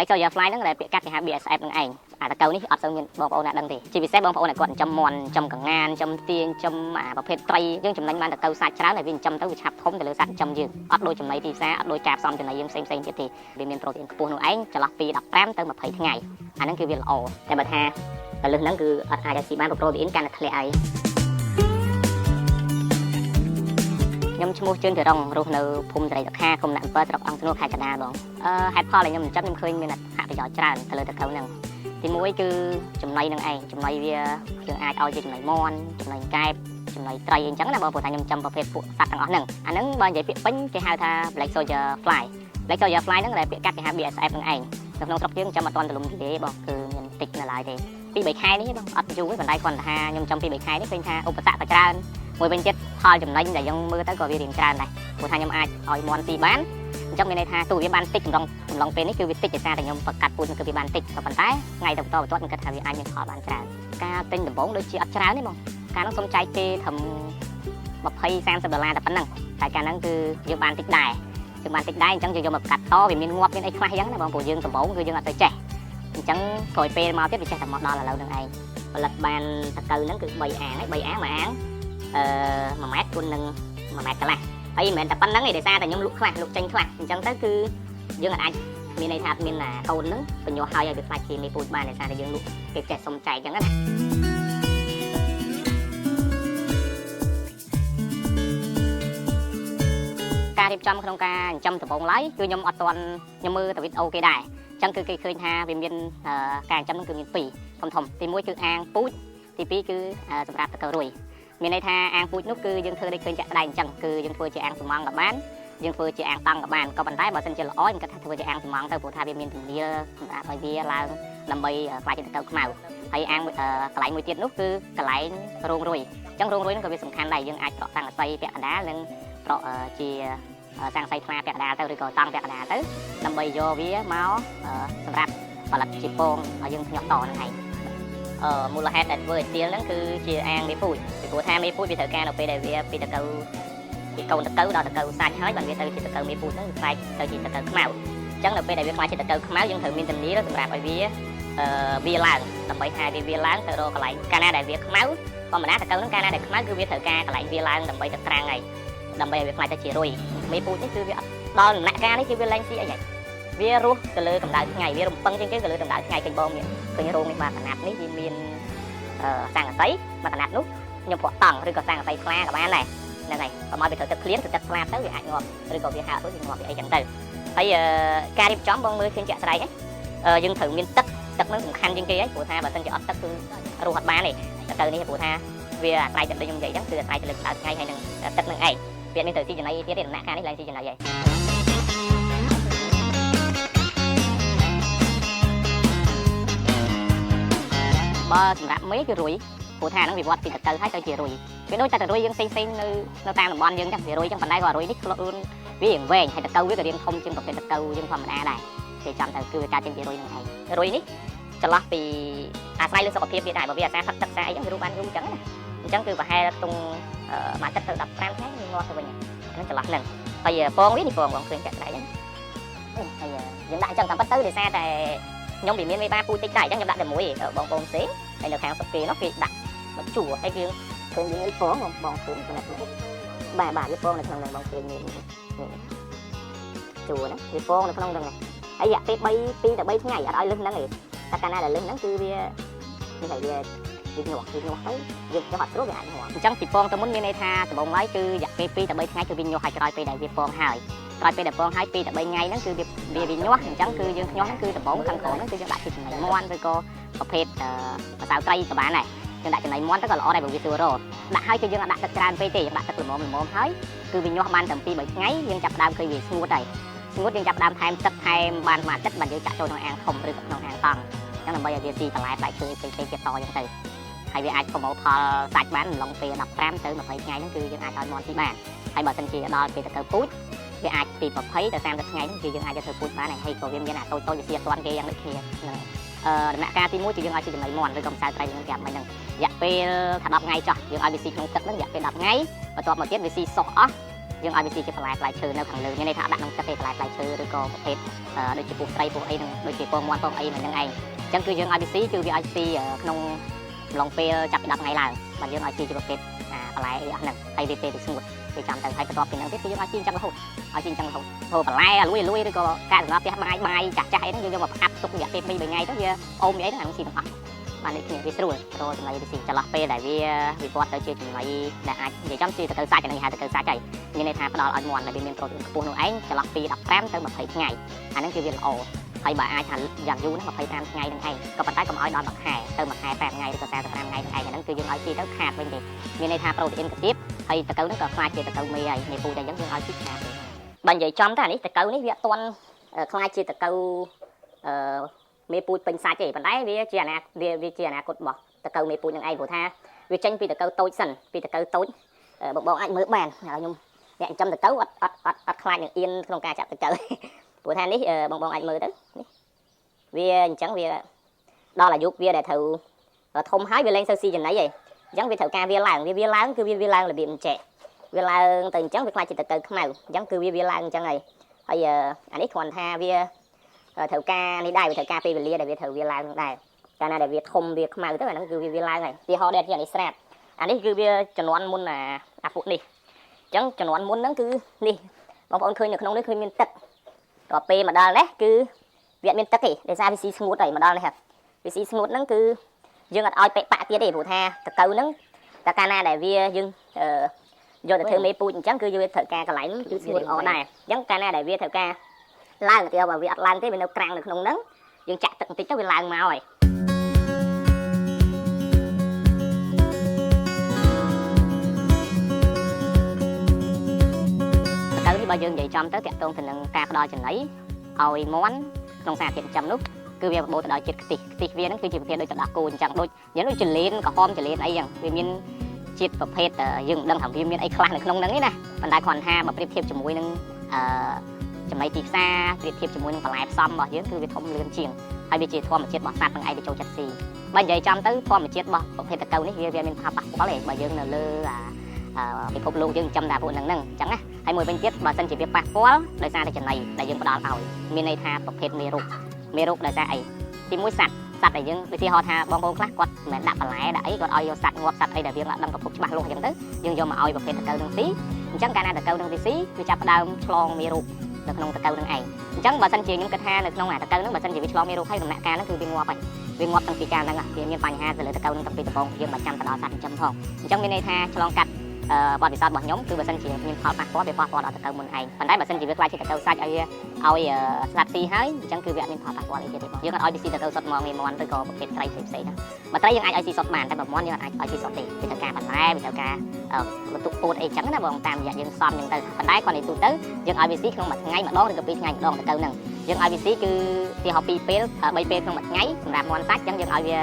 lấy cho giờ fly nó là các cái hàng BSF ng ảnh là câu ní ở sông miền bong ôn là đăng thì chỉ vì xét bong ôn này còn trăm mòn trăm cả ngàn trăm tiên trăm bảo phê tây nhưng chấm đánh ban là câu sạch cháo này vì trăm tới chạp thốn từ lưỡi sạch trăm dương ở đôi chấm này thì xa ở đôi chạp xong chấm này dương xem thì vì miền protein của nó ấy cho lọc pi đập tám tới mà thấy ngày anh nó kêu việc là ồแต่บัดhaแต่ลึกนั้นคืออาจจะสีบ้านโปรตีนการทะเลไอខ្ញុំឈ្មោះជឿនទៅរងរស់នៅភូមិត្រីតខាឃុំដាក់អំពើស្រុកអង្គស្នួខេត្តកណ្ដាលបងហេតុផលដែលខ្ញុំចាំខ្ញុំឃើញមានអត្ថប្រយោជន៍ច្រើនទៅលើតកៅហ្នឹងទី1គឺចំណីនឹងឯងចំណីវាយើងអាចឲ្យជាចំណីមន់ចំណីកែបចំណីត្រីអីចឹងណាបងព្រោះថាខ្ញុំចាំប្រភេទពួកសត្វទាំងអស់ហ្នឹងអាហ្នឹងបើនិយាយពាក្យពេញគេហៅថា black soldier fly black soldier fly ហ្នឹងដែលពាក្យកាត់គេហៅ BSF ហ្នឹងឯងនៅក្នុងស្រុកយើងចាំអត់ទាន់ទលំទេបងគឺមានតិចនៅឡើយទេពី3ខែនេះបងអត់យូរទេប៉ុន្តែគាត់ថាខ្ញុំចាំពី3ខែនេះឃើញថាឧបសគ្គក៏ច្រើនមួយវិញទៀតផលចំណេញដែលយើងមើលទៅក៏វារៀងច្រើនដែរព្រោះថាខ្ញុំអាចឲ្យមន់ទីបានអញ្ចឹងមានន័យថាទោះវាបានតិចកំឡុងពេលនេះគឺវាតិចដោយសារតែខ្ញុំបង្កាត់ពូជគឺវាបានតិចក៏ប៉ុន្តែថ្ងៃទៅបន្តបន្ទាប់ខ្ញុំគិតថាវាអាចមានផលបានច្រើនការទិញដំបូងដូចជាអត់ច្រើនទេបងការនោះសុំចែកទេត្រឹម20-30ដុល្លារតែប៉ុណ្ណឹងតែការហ្នឹងគឺយើងបានតិចដែរយើងបានតិចដែរអញ្ចឹងយើងយកមកកាត់តវាមានងាប់មានអីខ្លះអញ្ចឹងណាបងព្រោះយើងដំបូងគឺយើងអត់ទៅចេះអញ្ចឹងក្រោយពេលមកទៀតវាចេះតែមកដល់ឥឡូវហ្នឹងឯងផលិតបានតកៅហ្នឹងគឺ3អាងហើយ3អាងមួយអាង1ម៉ែត្រគុណនឹង1ម៉ែត្រកន្លះហើយមិនមែនតែប៉ុណ្្នឹងទេដោយសារតែខ្ញុំលក់ខ្លះលក់ចេញខ្លះអញ្ចឹងទៅគឺយើងអាចមានន័យថាមានកូនហ្នឹងបញ្ញោះហើយឲ្យវាខ្លាចជាមេពូជបានដោយសារតែយើងលក់គេចេះសុំចែកអញ្ចឹងណាការរៀបចំក្នុងការចិញ្ចឹមដំបងឡើយគឺខ្ញុំអត់ទាន់ខ្ញុំមើលតែវីដេអូគេដែរអញ្ចឹងគឺគេឃើញថាវាមានការចិញ្ចឹមហ្នឹងគឺមាន2ធំទី1គឺអាងពូជទី2គឺសម្រាប់តកៅរួយមានន័យថាអាងពូជនោះគឺយើងធ្វើដូចឃើញចាក់ដៃអញ្ចឹងគឺយើងធ្វើជាអាងសំងក៏បានយើងធ្វើជាអាងតង់ក៏បានក៏ប៉ុន្តែបើសិនជាល្អខ្ញុំគិតថាធ្វើជាអាងសំងទៅព្រោះថាវាមានទំនាលសម្រាប់ឲ្យវាឡើងដើម្បីខ្លាចជាតកៅខ្មៅហើយអាងកន្លែងមួយទៀតនោះគឺកន្លែងរោងរួយអញ្ចឹងរោងរួយនោះក៏វាសំខាន់ដែរយើងអាចប្រក់សង្កសីពាក់កណ្ដាលនិងប្រក់ជាសង្កសីថ្លាពាក់កណ្ដាលទៅឬក៏តង់ពាក់កណ្ដាលទៅដើម្បីយកវាមកសម្រាប់ផលិតជាពងឲ្យយើងភ្ញាក់តហ្នឹងឯងមូលហេតុដែលធ្វើឲ្យទៀលហ្នឹងគឺជាអាងមេពូជពីព្រោះថាមេពូជវាត្រូវការនៅពេលដែលវាពីតកៅពីកូនតកៅដល់តកៅសាច់ហើយបានវាទៅជាតកៅមេពូជហ្នឹងវាខ្លាចទៅជាតកៅខ្មៅអញ្ចឹងនៅពេលដែលវាខ្លាចជាតកៅខ្មៅយើងត្រូវមានទំនាលសម្រាប់ឲ្យវាឡើងដើម្បីថាវាឡើងទៅរកកន្លែងកាលណាដែលវាខ្មៅធម្មតាតកៅហ្នឹងកាលណាដែលខ្មៅគឺវាត្រូវការកន្លែងវាឡើងដើម្បីទៅត្រាំងហើយដើម្បីឲ្យវាខ្លាចទៅជារុយមេពូជនេះគឺវាអត់ដល់ដំណាក់កាលនេះគឺវាលែងស៊ីអីហើយវារស់ទៅលើកម្ដៅថ្ងៃវារំពឹងជាងគេទៅលើកម្ដៅថ្ងៃឃើញបងមានឃើញរោងនេះបាទកណាត់នេះវាមានសង្កសីបាទកណាត់នោះខ្ញុំប្រក់តង់ឬក៏សង្កសីថ្លាក៏បានដែរហ្នឹងហើយបើមកវាត្រូវទឹកភ្លៀងទៅទឹកស្លាបទៅវាអាចងាប់ឬក៏វាហាក់រួចវាងាប់វាអីចឹងទៅហើយការរៀបចំបងមើលឃើញជាក់ស្ដែងយើងត្រូវមានទឹកហ្នឹងសំខាន់ជាងគេហើយព្រោះថាបើមិនជាអត់ទឹកគឺរស់អត់បានទេទៅនេះព្រោះថាវាអាស្រ័យទៅដូចខ្ញុំនិយាយចឹងគឺអាស្រ័យទៅលើកម្ដៅថ្ងៃហើយនឹងទឹកនឹងឯងវានេះទៅស៊ីចំណីទៀតទេដំណាក់កាលនេះឡើងស៊ីចំណីហើយបើសម្រាប់មេគឺរុយព្រោះថាហ្នឹងវាវត្តពីតកៅហើយទៅជារុយវាដូចតែរុយយើងផ្សេងនៅតាមតំបន់យើងចឹងវារុយចឹងប៉ុន្តែក៏រុយនេះខ្លួនវារៀងវែងហើយតកៅវាក៏រៀងធំជាងប្រភេទតកៅយើងធម្មតាដែរគេចាំទៅគឺវាកើតចេញពីរុយហ្នឹងឯងរុយនេះចន្លោះពីអាស្រ័យលើសុខភាពវាដែរបើវាអាស្រ័យផឹកទឹកស្អាតអីចឹងវារੂបានយូរចឹងណាអញ្ចឹងគឺប្រហែលក្នុងមួយទឹកទៅ15ថ្ងៃវាងាប់ទៅវិញហ្នឹងចន្លោះហ្នឹងហើយពងវានេះពងបងឃើញចាក់ដៃហ្នឹងហើយយើងដាក់អញ្ចឹងតាមពិតទៅដោយសារតែខ្ញុំវាមានមេបាពូជតិចដែរអញ្ចឹងខ្ញុំដាក់តែមួយបងប្អូនផ្សេងហើយនៅខាងសុកគេនោះគេដាក់មកជួហើយគឺឃើញមានពងបងឃើញប៉ុណ្ណឹងបាទវាពងនៅក្នុងហ្នឹងបងឃើញមានជួណាវាពងនៅក្នុងហ្នឹងហើយរយៈពេល2ទៅ3ថ្ងៃអត់ឲ្យលឹះហ្នឹងទេតែកាលណាដែលលឹះហ្នឹងគឺវានេះហើយវាញាស់ទៅយើងចុះអត់ស្រួលវាអាចញាស់អញ្ចឹងពីពងទៅមុនមានន័យថាដំបូងឡើយគឺរយៈពេល2ទៅ3ថ្ងៃគឺវាញាស់ហើយក្រោយពេលដែលវាពងហើយក្រោយពេលដែលពងហើយ2ទៅ3ថ្ងៃហ្នឹងគឺវាញាស់អញ្ចឹងគឺយើងញាស់ហ្នឹងគឺដំបូងខាងក្រោមហ្នឹងគឺយើងដាក់ជាចំណីមាន់ឬក៏ប្រភេទម្សៅត្រីក៏បានដែរយើងដាក់ចំណីមាន់ទៅក៏ល្អដែរបើវាស្រួលរកដាក់ហើយគឺយើងអត់ដាក់ទឹកច្រើនពេកទេយើងដាក់ទឹកល្មមហើយគឺវាញាស់បានតែ2 3ថ្ងៃយើងចាប់ដើមឃើញវាស្ងួតហើយស្ងួតយើងចាប់ដើមថែមទឹកថែមបានមួយអាទិត្យបានយើងចាក់ចូលក្នុងអាងធំឬក៏ក្នុងអាងតង់អញ្ចឹងដើម្បីឲ្យវាស៊ីបន្លែផ្លែឈើផ្សេងៗទៀតតអញ្ចឹងទៅហើយវាអាចប្រមូលផលសាច់បានឡងពេល15ទៅ20ថ្ងៃហ្នឹងគឺយើងអាចឲ្យមាន់ទីបានហើយបើសិនជាដល់ពេលតកៅពូជវាអាចពី20ទៅ30ថ្ងៃហ្នឹងគឺយើងអាចយកទៅពូជបានហើយក៏វាមានអាតូចៗវាស៊ីអត់ទាន់គេយ៉ាងដូចគ្នាហ្នឹងដំណាក់កាលទី1គឺយើងឲ្យស៊ីចំណីមាន់ឬក៏ម្សៅត្រីនឹងប្រាប់មិញហ្នឹងរយៈពេលថា10ថ្ងៃចុះយើងឲ្យវាស៊ីក្នុងទឹកហ្នឹងរយៈពេល10ថ្ងៃបន្ទាប់មកទៀតវាស៊ីសុះអស់ យើងឲ្យវាស៊ីជាបន្លែផ្លែឈើនៅខាងលើមានន័យថាដាក់ក្នុងទឹកទេបន្លែផ្លែឈើឬក៏ប្រភេទដូចជាពូត្រីពូអីហ្នឹងដូចជាពងមាន់ពងអីហ្នឹងឯងអញ្ចឹងគឺយើងឲ្យវាស៊ីគឺវាឲ្យស៊ីក្នុងឡងពេលចាប់ពី10ថ្ងៃឡើងបាទយើងឲ្យស៊ីជាប្រភេទបន្លែអីអស់ហ្នឹងហើយវាពេលវាស្ងួតវាចាំទៅហើយបន្ទាប់ពីហ្នឹងទៀតគឺយើងឲ្យស៊ីអញ្ចឹងរហូតឲ្យស៊ីអញ្ចឹងរហូតហូបបន្លែលួយឬក៏កាកសំណល់ផ្ទះបាយចាស់អីហ្នឹងយើងយកមកផ្អាប់ទុករយៈពេល2-3ថ្ងៃទៅវាអូមវាអីហ្នឹងអានោះស៊ីទាំងអស់បាននេះគ្នាវាស្រួលរកចំណីវាស៊ីចន្លោះពេលដែលវាវិវត្តទៅជាចំណីដែលអាចនិយាយចំជាទៅសាច់អានេះហៅទៅសាច់ហើយមានន័យថាផ្ដល់ឲ្យមាន់ដែលវាមានប្រូតេអ៊ីនខ្ពស់នោះឯងចន្លោះពី15ទៅ20ថ្ងៃអាហ្នឹងគឺវាល្អហើយបើអាចថាយ៉ាងយូរណាស់25ថ្ងៃហ្នឹងឯងក៏ប៉ុន្តែកុំឲ្យដល់1ខែទៅ1ខែ5ថ្ងៃឬក៏45ថ្ងៃហ្នឹងឯងអាហ្នឹងគឺយើងឲ្យស៊ីទៅខាតវិញទេមានន័យថាប្រូតេអ៊ីនក៏ទៀតហើយតកូវហ្នឹងក៏ខ្លាចជាតកូវមេហើយមេពូតែអញ្ចឹងយើងឲ្យស៊ីខាតបើនិយាយចំទៅអានេះតកូវនេះវាអត់ទាន់ខ្លាចជាតកូវមេពូជពេញសាច់ទេប៉ុន្តែវាជាអនាគតរបស់តកូវមេពូជនឹងឯងព្រោះថាវាចេញពីតកូវតូចសិនពីតកូវតូចបងអាចមើលបានហើយខ្ញុំអ្នកចិញ្ចឹមតកូវអត់ខ្លាចនឹងអៀនក្នុងការចាប់តកូវព្រោះថានេះបងអាចមើលទៅនេះវាអញ្ចឹងវាដល់អាយុវាដែលត្រូវធំហើយវាលែងសូវស៊ីចំណីឯងអញ្ចឹងវាត្រូវការវាឡើងគឺវាឡើងរបៀបអញ្ចេះវាឡើងទៅអញ្ចឹងវាខ្លាចជាតកូវខ្មៅអញ្ចឹងគឺវាឡើងអញ្ចឹងហើយអានេះគ្រាន់ថាវាត្រូវការនេះដែរវាត្រូវការពេលវេលាដែលវាត្រូវវាឡើងដែរកាលណាដែលវាធំវាខ្មៅទៅអាហ្នឹងគឺវាឡើងហើយទីហោដែលជាអានេះស្រាប់អានេះគឺវាចំនួនមុនអាពួកនេះអញ្ចឹងចំនួនមុនហ្នឹងគឺនេះបងប្អូនឃើញនៅក្នុងនេះឃើញមានទឹកដល់ពេលមកដល់នេះគឺវាអត់មានទឹកទេដោយសារវាស៊ីស្ងួតហើយមកដល់នេះវាស៊ីស្ងួតហ្នឹងគឺយើងអត់ឲ្យពាក់បាក់ទៀតទេព្រោះថាតកូវហ្នឹងតែកាលណាដែលវាយើងយកទៅធ្វើមេពូជអញ្ចឹងគឺវាត្រូវការកន្លែងគឺស្ងួតល្អដែរអញ្ចឹងកាលណាដែលវាត្រូវការឡើងទៅបើវាអត់ឡើងទេវានៅក្រាំងនៅក្នុងហ្នឹងយើងចាក់ទឹកបន្តិចទៅវាឡើងមកហើយតើនេះបើយើងនិយាយចំទៅតាក់ទងទៅនឹងការផ្ដល់ចំណីឲ្យមាន់ក្នុងសារធាតុចិញ្ចឹមនោះគឺវាបបោទៅដល់ជាតិខ្ទិះវាហ្នឹងគឺជាប្រភេទដូចទៅដល់គោអញ្ចឹងដូចយើងដូចចលៀនក្រហមចលៀនអីចឹងវាមានជាតិប្រភេទយើងមិនដឹងថាវាមានអីខ្លះនៅក្នុងហ្នឹងទេណាប៉ុន្តែគ្រាន់ថាបើប្រៀបធៀបជាមួយនឹងចំណីទីផ្សារប្រៀបធៀបជាមួយនឹងបន្លែផ្សំរបស់យើងគឺវាធំលឿនជាងហើយវាជាធម្មជាតិរបស់សត្វទាំងឯងវាចូលចិត្តស៊ីបើនិយាយចំទៅធម្មជាតិរបស់ប្រភេទតកូវនេះវាមានផលប៉ះពាល់ទេបើយើងនៅលើពិភពលោកយើងចំតែពួកហ្នឹងអញ្ចឹងណាហើយមួយវិញទៀតបើសិនជាវាប៉ះពាល់ដោយសារតែចំណីដែលយើងផ្ដល់ឲ្យមានន័យថាប្រភេទមេរោគដោយសារអីទីមួយសត្វដែលយើងឧទាហរណ៍ថាបងប្អូនខ្លះគាត់មិនដាក់បន្លែដាក់អីគាត់ឲ្យយកសត្វងាប់សត្វអីដែលវាអត់ដឹងប្រភពច្បាស់លាស់អញ្ចឹងទៅយើងយកមកឲ្យប្រភេទតកូវនឹងស៊ីអញ្ចឹងកាលណាតកូវនឹងវាស៊ីវាចាប់ផ្ដើមឆ្លងមេរោគនៅក្នុងតកូវនឹងឯងអញ្ចឹងបើសិនជាខ្ញុំគិតថានៅក្នុងតកូវនឹងបើសិនជាវាឆ្លងមេរោគហើយដំណាក់កាលហ្នឹងគឺវាងាប់ហើយវាងាប់តាំងពីកាលហ្នឹងវាមានបញ្ហាទៅលើតកូវនឹងតាំងពីដំបូងយើងមិនចាំទៅដល់សត្វចិញ្ចឹមផងអញ្ចឹងមានន័យថាឆ្លងកាត់បទពិសោធន៍របស់ខ្ញុំគឺបើសិនជាមានផលប៉ះពាល់វាប៉ះពាល់ដល់តកូវមុនឯងប៉ុន្តែបើសិនជាវាខ្លាចជាតកូវសាច់ឲ្យស្លាប់ស៊ីហើយអញ្ចឹងគឺវាអត់មានផលប៉ះពាល់អីទៀតទេបងយើងអត់ឲ្យវាស៊ីតកូវសុទ្ធមកងាយមាន់ឬក៏ប្រភេទត្រីផ្សេងៗណាបើត្រីយើងអាចឲ្យស៊ីសុទ្ធបានតែបើមាន់យើងអាចឲ្យស៊ីសុទ្ធទេវាត្រូវការបន្លែវាត្រូវការបន្ទុកពោតអីចឹងណាបងតាមរយៈយើងសំចឹងទៅប៉ុន្តែគាត់និយាយទូទៅយើងឲ្យវាស៊ីក្នុងមួយថ្ងៃម្ដងឬក៏2ថ្ងៃម្ដងតកូវហ្នឹងយើងឲ្យវាស៊ីគឺទីហោ2ពេល3ពេលក្នុងមួយថ្ងៃសម្រាប់មាន់សាច់អញ្ចឹងយើងឲ្យវា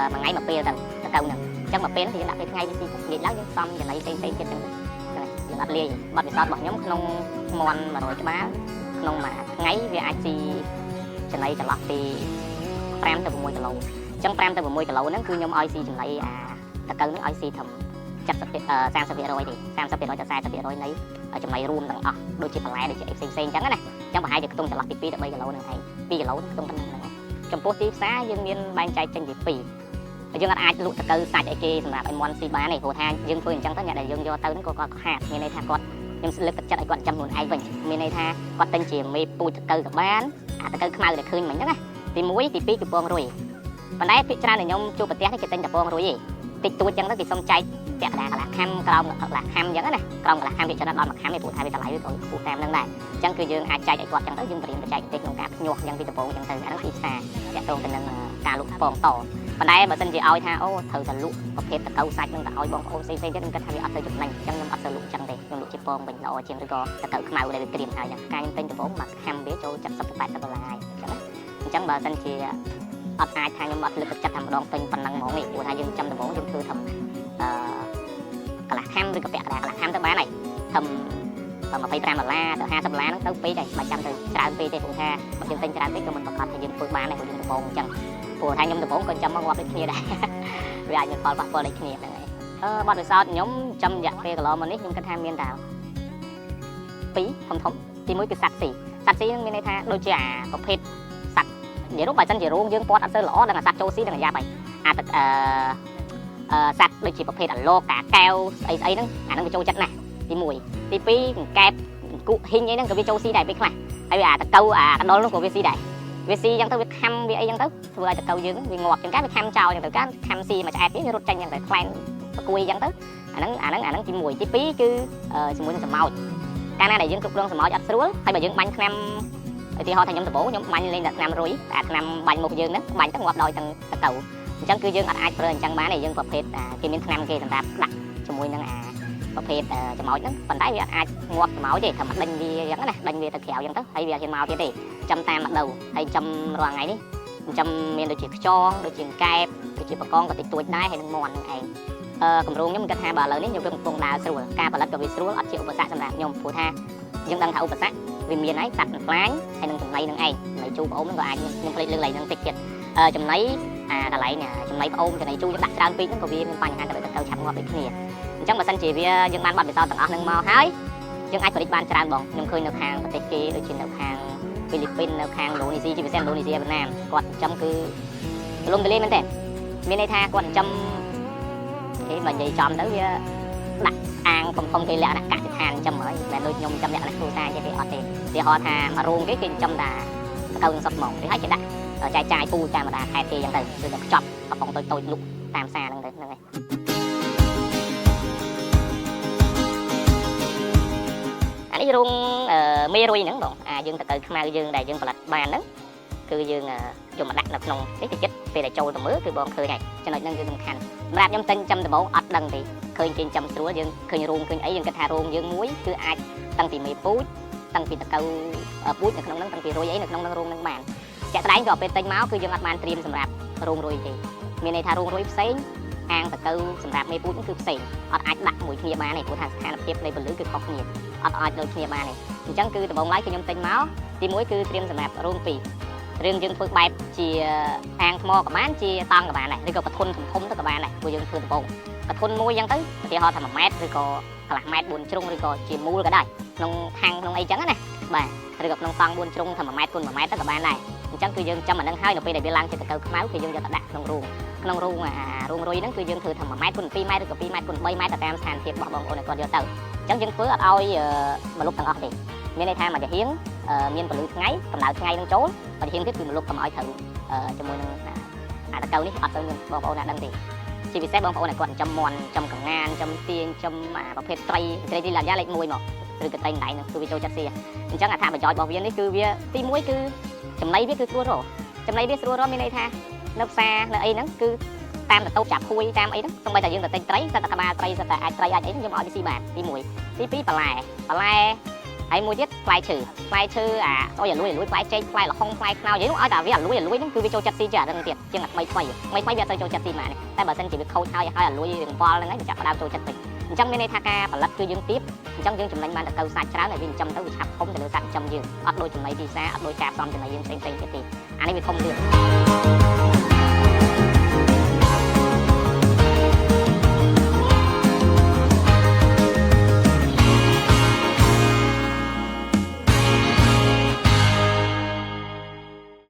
មួយថ្ងៃមួយពេលទៅតកូវហ្នឹងអញ្ចឹងមួយពេលគឺយើងដាក់ពេលថ្ងៃវាស៊ីនិយាយឡើងយើងសំចំណីផ្សេងៗទៀតចឹងយើងអត់លាយបទពិសោធន៍របស់ខ្ញុំក្នុងមាន់100ក្បាលក្នុងមួយថ្ងៃវាអាចស៊ីចំណីចន្លោះពី5ទៅ6គីឡូអញ្ចឹង5ទៅ6គីឡូហ្នឹងគឺខ្ញុំឲ្យស៊ីចំណីតកូវហ្នឹងឲ្យស៊ីត្រឹម30% ទេ 30% ទៅ 40% នៃចំណីរួមទាំងអស់ដូចជាបន្លែដូចជាផ្សេងៗអញ្ចឹងណាអញ្ចឹងប្រហែលជាខ្ទង់ចន្លោះពី2ទៅ3គីឡូហ្នឹងឯង2គីឡូខ្ទង់ប៉ុណ្ណឹងហ្នឹងឯងចំពោះទីផ្សារយើងមានបែងចែកចេញជា2យើងអាចលក់តកូវសាច់អីគេសម្រាប់ឲ្យមាន់ស៊ីបានទេព្រោះថាយើងធ្វើអញ្ចឹងទៅអ្នកដែលយើងយកទៅហ្នឹងក៏គាត់ខាតមានន័យថាគាត់ខ្ញុំលើកទឹកចិត្តឲ្យគាត់ចាំខ្លួនឯងវិញមានន័យថាគាត់ទិញជាមេពូជតកូវក៏បានតកូវខ្មៅដែលឃើញមិញហ្នឹងណាទី1ទី2គឺពងរុយប៉ុន្តែភាគច្រើនដែលខ្ញុំជួបប្រទេសនេះគេទិញតែពងរុយឯងតិចតួចចឹងទៅគេសុំចែកពាក់កណ្ដាលកន្លះខាំក្រោមកន្លះខាំចឹងណាក្រោមកន្លះខាំវាច្រើនដល់មួយខាំទេព្រោះថាវាតម្លៃវាក៏ខ្ពស់តាមហ្នឹងដែរអញ្ចឹងគឺយើងអាចចែកឲ្យគាត់ចឹងទៅយើងត្រៀមទៅចែកតិចក្នុងការភ្ញាស់ចឹងពីដំបូងចឹងទៅអាហ្នឹងទីផ្សារតាក់ទងទៅនឹងការលក់ពងតប៉ុន្តែបើសិនជាឲ្យថាអូត្រូវតែលក់ប្រភេទតកូវសាច់នឹងទៅឲ្យបងប្អូនផ្សេងៗទៀតខ្ញុំគិតថាវាអត់ទៅចំណេញអញ្ចឹងខ្ញុំអត់ទៅលក់ចឹងទេខ្ញុំលក់ជាពងវិញល្អជាងឬក៏តកូវខ្មៅដែលវាក្រៀមហើយការខ្ញុំទិញដំបូងមកខាំវាចូល70ទៅ80ដុល្លារហើយអញ្ចឹងបើសិនជាអត់អាចថាខ្ញុំអត់លើកទឹកចិត្តថាម្ដងពេញប៉ុណ្ណឹងហ្មងទេព្រោះថាយើងចាំដំបូងយើងធ្វើធំកន្លះខាំឬក៏ពាក់កណ្ដាលកន្លះខាំទៅបានហើយធំ$25ទៅ$50ហ្នឹងទៅពេកហើយបើចាំទៅច្រើនពេកទេព្រោះថាបើយើងទិញច្រើនពេកក៏មិនប្រកាសថាយើងធ្វើបានដែរព្រោះយើងដំបូងអញ្ចឹងព្រោះថាខ្ញុំដំបូងក៏ចាំមកងាប់ដូចគ្នាដែរវាអាចមានផលប៉ះពាល់ដូចគ្នាហ្នឹងហើយបទពិសោធន៍ខ្ញុំចាំរយៈពេលកន្លងមកនេះខ្ញុំគិតថាមានតែ 2ធំទី1គឺសត្វស៊ីនឹងមានន័យថាដូចជាប្រភេទសត្វនិយាយទៅបើសិនជារោងយើងពាត់អត់សូវល្អដល់សត្វចូលស៊ីនឹងយ៉ាប់ហើយសត្វដូចជាប្រភេទអាឡូកាកែវស្អីហ្នឹងអាហ្នឹងវាចូលចិត្តណាស់ទី1ទី2កង្កែបគូហ៊ីងអីហ្នឹងក៏វាចូលស៊ីដែរពេលខ្លះហើយអាតកៅអាកដុលនោះក៏វាស៊ីដែរវាស៊ីអញ្ចឹងទៅវាខំវាអីអញ្ចឹងទៅធ្វើឲ្យតកៅយើងវាងាប់ចឹងកាវាខំចោលអញ្ចឹងទៅកាខំស៊ីមួយឆ្អែតវារត់ចេញអញ្ចឹងទៅខ្លែងប្រគួយអញ្ចឹងទៅអាហ្នឹងទី1ទី2គឺជាមួយនឹងសម្ោចកាលណាដែលយើងគ្រប់គ្រងសម្ោចអត់ស្រួលហើយបើយើងបាញ់ថ្នាំឧទាហរណ៍ថាខ្ញុំដំបូងខ្ញុំបាញ់លេងតែថ្នាំរុយតែថ្នាំបាញ់មុខយើងហ្នឹងបាញ់ទៅងាប់ដោយទាំងតកៅអញ្ចឹងគឺយើងអត់អាចប្រើអញ្ចឹងបានទេយើងប្រភេទគេមានថ្នាំគេសម្រាប់ដាក់ជាមួយនឹងប្រភេទសម្ោចហ្នឹងប៉ុន្តែវាអាចងាប់សម្ោចទេថាដេញវាអញ្ចឹងណាដេញវាទៅក្រៅអញ្ចឹងទៅហើយវាអត់ហ៊ានមកទៀតទេចំតាមម្ដៅហើយចំរាល់ថ្ងៃនេះចំមានដូចជាខ្យងដូចជាកែបដូចជាបកងក៏តិចតួចដែរហើយនឹងមន់ហ្នឹងឯងកម្រងខ្ញុំគិតថាបើឥឡូវនេះខ្ញុំកំពុងដើរស្រួលការផលិតក៏វាស្រួលអត់ជាឧបសគ្គសម្រាប់ខ្ញុំព្រោះថាយើងដឹងថាឧបសគ្គវាមានហើយសត្វខ្លាញ់ហើយនឹងចំណីនឹងឯងចំណីជូរប្អូនហ្នឹងក៏អាចខ្ញុំភ្លេចលើកឡើងហ្នឹងតិចទៀតចំណីកន្លែងចំណីប្អូនចំណីជូរយើងដាក់ច្រើនពេកហ្នឹងក៏វាមានបញ្ហាទៅឆាប់ងាប់ដូចគ្នាអញ្ចឹងបើសិនជាវាយើងបានបទពិសោធន៍ទាំងអស់ហ្នឹងមកហើយយើងអាចផលិតបានច្រើនបងខ្ញុំឃើញនៅខាងប្រទេសគេដូចជានៅខាងហ្វីលីពីននៅខាងឥណ្ឌូនេស៊ីជាពិសេសឥណ្ឌូនេស៊ីវៀតណាមគាត់ចិញ្ចឹមគឺទូលំទូលាយមែនទេមានន័យថាគាត់ចិញ្ចឹមគេបើនិយាយចំទៅវាដាក់អាងធំគេលក្ខណៈកសិដ្ឋានចិញ្ចឹមហើយមិនដូចខ្ញុំចិញ្ចឹមលក្ខណៈគ្រួសារទេអត់ទេឧទាហរណ៍ថាមួយរោងគេចិញ្ចឹមតែកៅនឹងសុទ្ធហ្មងគេឲ្យគេដាក់ចែកចាយពូតាមបណ្ដាខេត្តគេអញ្ចឹងទៅគឺតែខ្ចប់កំប៉ុងតូចលុកតាមផ្សារហ្នឹងទៅហ្នឹងហើយអានេះរោងមេរុយហ្នឹងបងយើងតកៅខ្មៅយើងដែលយើងផលិតបានហ្នឹងគឺយើងយកមកដាក់នៅក្នុងនេះទៅចិត្តពេលដែលចូលទៅមើលគឺបងឃើញហើយចំណុចហ្នឹងគឺសំខាន់សម្រាប់ខ្ញុំទិញចំដំបូងអត់ដឹងទេឃើញគេចំស្រួលយើងឃើញរោងឃើញអីយើងគិតថារោងយើងមួយគឺអាចតាំងពីមេពូជតាំងពីតកៅពូជនៅក្នុងហ្នឹងតាំងពីរុយអីនៅក្នុងហ្នឹងរោងហ្នឹងបានជាក់ស្ដែងក៏ពេលទិញមកគឺយើងអត់បានត្រៀមសម្រាប់រោងរុយទេមានន័យថារោងរុយផ្សេងអាងតកៅសម្រាប់មេពូជហ្នឹងគឺផ្សេងអត់អាចដាក់មួយគ្នាបានទេព្រោះថាស្ថានភាពនៃពលឺគឺខុសគ្នាអត់អាចដូចគ្នាបានទេអញ្ចឹងគឺដំបូងឡើយគឺខ្ញុំទិញមកទី1គឺត្រៀមសម្រាប់រោង2រឿងយើងធ្វើបែបជាអាងថ្មក៏បានជាតង់ក៏បានដែរឬក៏កធុនធំទៅក៏បានដែរព្រោះយើងធ្វើដំបូងកធុនមួយអញ្ចឹងទៅឧទាហរណ៍ថា1ម៉ែត្រឬក៏កន្លះម៉ែត្រ4ជ្រុងឬក៏ជាមូលក៏ដែរក្នុងខាងក្នុងអីចឹងណាបាទឬក៏ក្នុងតង់4ជ្រុងថា1ម៉ែត្រគុណ1ម៉ែត្រទៅក៏បានដែរអញ្ចឹងគឺយើងចាំអានឹងហើយនៅពេលដែលវាឡើងជាតកៅខ្មៅគឺយើងយកទៅដាក់ក្នុងរោងរោងរុយហ្នឹងគឺយើងធ្វើថា1ម៉ែត្រគុណ2ម៉ែត្រឬក៏2ម៉ែត្រគុណ3ម៉ែត្រទៅតាមស្ថានភាពរបស់បងប្អូនគាត់យកទៅអញ្ចឹងយើងធ្វើអត់ឲ្យមកលុបទាំងអស់ទេមានន័យថាមួយចាហៀងមានពលឺថ្ងៃកម្ដៅថ្ងៃនឹងចូលមួយចាហៀងទៀតគឺមកលុបកុំឲ្យត្រូវជាមួយនឹងតកៅនេះអត់ទៅមានបងប្អូនណាដឹងទេជាពិសេសបងប្អូនគាត់ចិញ្ចឹមមាន់ចិញ្ចឹមកង្ងានចិញ្ចឹមទាញចិញ្ចឹមប្រភេទត្រីឡាយ៉ាលេខ1មកឬក៏ត្រីណៃហ្នឹងគឺវាចូលចិត្តស៊ីអញ្ចឹងអត្ថប្រយោជន៍របស់វានេះគឺវាទី1គឺចំណីវាគឺស្រួលរកចំណីវាស្រួលរកមានន័យថានៅផ្សារនៅអីហ្នឹងគឺតាមតូបចាប់ភួយតាមអីហ្នឹងសូម្បីតែយើងទៅទិញត្រីសិតតែក្បាលត្រីសិតតែអាចត្រីអាចអីខ្ញុំឲ្យវាស៊ីបានទី1ទី2បន្លែហើយមួយទៀតផ្លែឈើអុយអាលួយផ្លែចេកផ្លែល្ហុងផ្លែខ្នុរនិយាយឲ្យតែវាអាលួយហ្នឹងគឺវាចូលចិត្តស៊ីជាអាហ្នឹងទៀតជាងអាថ្មីវាអត់ទៅចូលចិត្តស៊ីមកតែបើសិនជាវាខូចហើយអាលួយរឿងប៉លហ្នឹងហើយវាចាប់ផ្ដើមចូលចិត្តពេកអញ្ចឹងមានន័យថាការផលិតគឺយើងទៀបអញ្ចឹងយើងចំណេញបានតកៅសាច់ច្រើនហើយវាចិញ្ចឹមទៅវាឆាប់ធំទៅលើសាច់ចិញ្ចឹមយើងអត់ដូចចំណីទីផ្សារអត់ដូចការផ្សំចំណីយើងផ្សេងទៀតទេអានេះវាធំលឿន